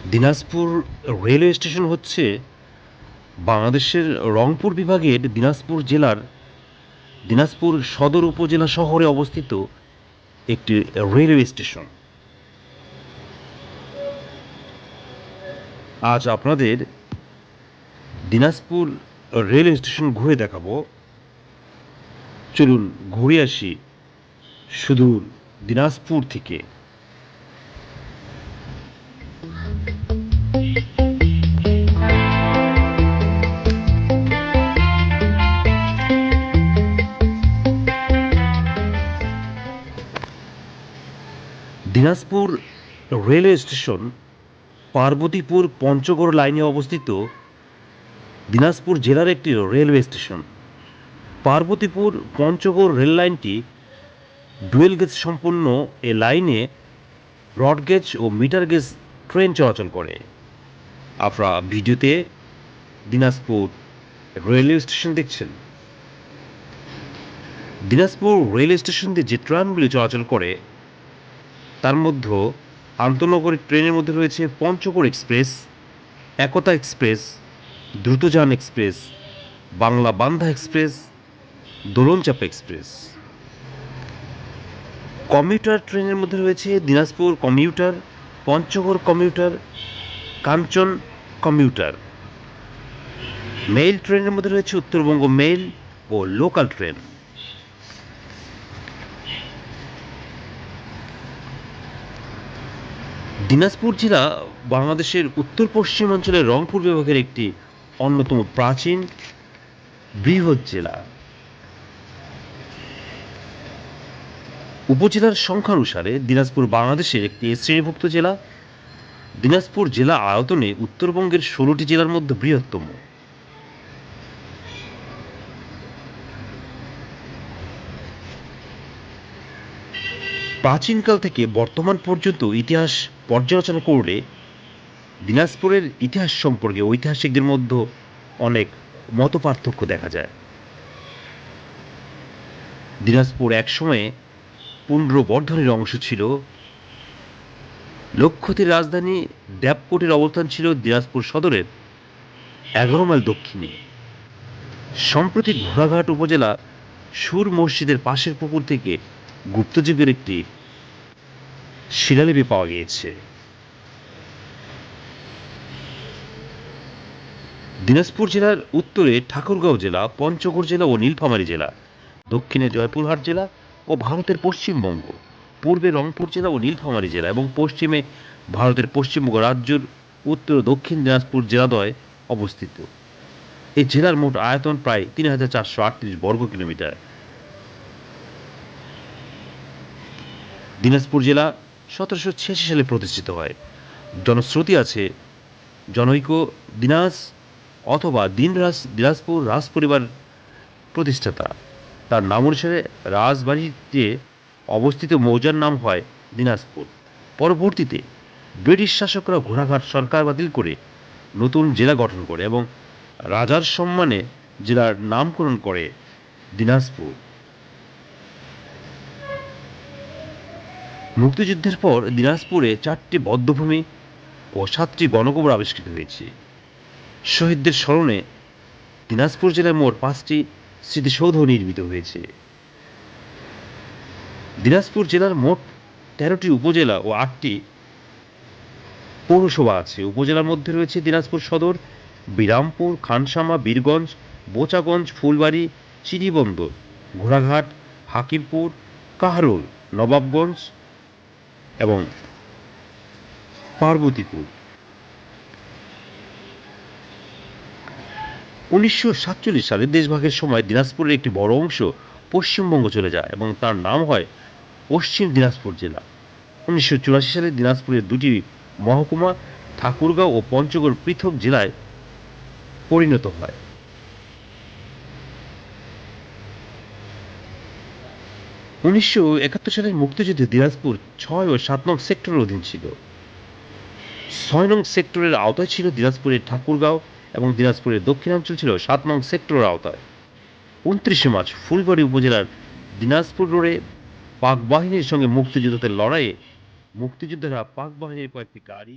Dinajpur railway station হচ্ছে বাংলাদেশের রংপুর বিভাগের দিনাজপুর জেলার দিনাজপুর সদর উপজেলা শহরে অবস্থিত একটি রেলওয়ে স্টেশন। আজ আপনাদের দিনাজপুর রেলওয়ে স্টেশন ঘুরে দেখাবো। চলুন ঘুরে আসি সুদূর দিনাজপুর থেকে। দিনাজপুর রেলওয়ে স্টেশন পার্বতীপুর পঞ্চগড় লাইনে অবস্থিত দিনাজপুর জেলার একটি railway station. Parbatipur Panchagarh rail লাইনটি ডুয়েল গেজ সম্পন্ন এ লাইনে ব্রড গেজ ও মিটার গেজ ট্রেন চলাচল করে। আপনারা ভিডিওতে দিনাজপুর রেলওয়ে স্টেশন দেখছেন। দিনাজপুর রেলওয়ে স্টেশন দিয়ে যে ট্রেনগুলি চলাচল করে তার মধ্যে আন্তনগরিক ট্রেনের মধ্যে রয়েছে পঞ্চগড় এক্সপ্রেস, একতা এক্সপ্রেস, দ্রুতযান এক্সপ্রেস, বাংলা বান্ধা এক্সপ্রেস, দোলনচাপা এক্সপ্রেস। কমিউটার ট্রেনের মধ্যে রয়েছে দিনাজপুর কমিউটার, পঞ্চগড় কমিউটার, কাঞ্চন কমিউটার। মেইল ট্রেনের মধ্যে রয়েছে উত্তরবঙ্গ মেইল ও লোকাল ট্রেন। দিনাজপুর জেলা বাংলাদেশের উত্তর পশ্চিমাঞ্চলের রংপুর বিভাগের একটি অন্যতম প্রাচীন বৃহৎ জেলা। উপজেলার সংখ্যানুসারে দিনাজপুর বাংলাদেশের একটি শ্রেণীভুক্ত জেলা। দিনাজপুর জেলা আয়তনে উত্তরবঙ্গের 16টি জেলার মধ্যে বৃহত্তম। প্রাচীনকাল থেকে বর্তমান পর্যন্ত ইতিহাস পর্যালোচনা করলে দিনাজপুরের ইতিহাস সম্পর্কে ঐতিহাসিকদের মধ্যে অনেক মতপার্থক্য দেখা যায়। দিনাজপুর একসময়ে পুন্ড্রবর্ধনের অংশ ছিল। লক্ষতীর রাজধানী দেবকোটের অবস্থান ছিল দিনাজপুর সদরের 11 মাইল দক্ষিণে। সম্প্রতি ঘোড়াঘাট উপজেলা সুর মসজিদের পাশের পুকুর থেকে গুপ্তযুগের একটি শিলালিপি পাওয়া গিয়েছে। দিনাজপুর জেলার উত্তরে ঠাকুরগাঁও জেলা, পঞ্চগড় জেলা ও নীলফামারী জেলা, দক্ষিণে জয়পুরহাট জেলা ও ভারতের পশ্চিমবঙ্গ, পূর্বে রংপুর জেলা ও নীলফামারী জেলা এবং পশ্চিমে ভারতের পশ্চিমবঙ্গ রাজ্যের উত্তর ও দক্ষিণ দিনাজপুর জেলাদ্বয় অবস্থিত। এই জেলার মোট আয়তন প্রায় 3438 বর্গ কিলোমিটার। দিনাজপুর জেলা 1786 সালে প্রতিষ্ঠিত হয়। জনশ্রুতি আছে জনৈক দিনাজ অথবা দিনরাজ দিনাজপুর রাজ পরিবার প্রতিষ্ঠাতা। তার নাম অনুসারে রাজবাড়িতে অবস্থিত মৌজার নাম হয় দিনাজপুর। পরবর্তীতে ব্রিটিশ শাসকরা ঘোড়াঘাট সরকার বাতিল করে নতুন জেলা গঠন করে এবং রাজার সম্মানে জেলার নামকরণ করে দিনাজপুর। মুক্তিযুদ্ধের পর দিনাজপুরে 4টি বধ্যভূমি ও 7টি গণকবর আবিষ্কৃত হয়েছে। শহীদদের স্মরণে দিনাজপুর জেলায় মোট 5টি স্মৃতিসৌধ নির্মিত হয়েছে। দিনাজপুর জেলার মোট 13টি উপজেলা ও 8টি পৌরসভা আছে। উপজেলার মধ্যে রয়েছে দিনাজপুর সদর, বিরামপুর, খানসামা, বীরগঞ্জ, বোচাগঞ্জ, ফুলবাড়ী, চিরিবন্দর, ঘোড়াঘাট, হাকিমপুর, কাহারোল, নবাবগঞ্জ এবং পার্বতীপুর। 1947 সালে দেশভাগের সময় দিনাজপুরের একটি বড় অংশ পশ্চিমবঙ্গ চলে যায় এবং তার নাম হয় পশ্চিম দিনাজপুর জেলা। 1984 সালে দিনাজপুরের 2টি মহকুমা ঠাকুরগাঁও ও পঞ্চগড় পৃথক জেলায় পরিণত হয়। 1971 সালের মুক্তিযুদ্ধে দিনাজপুর 6 ও 7 নং সেক্টরের অধীন ছিল। 6 নং সেক্টরের আওতায় ছিল দিনাজপুরের ঠাকুরগাঁও এবং দিনাজপুরের দক্ষিণাঞ্চল ছিল 7 নং সেক্টরের আওতায়। 29 মার্চ ফুলবাড়ী উপজেলার দিনাজপুর রোডে পাক বাহিনীর সঙ্গে মুক্তিযোদ্ধাদের লড়াইয়ে মুক্তিযোদ্ধারা পাক বাহিনীর কয়েকটি গাড়ি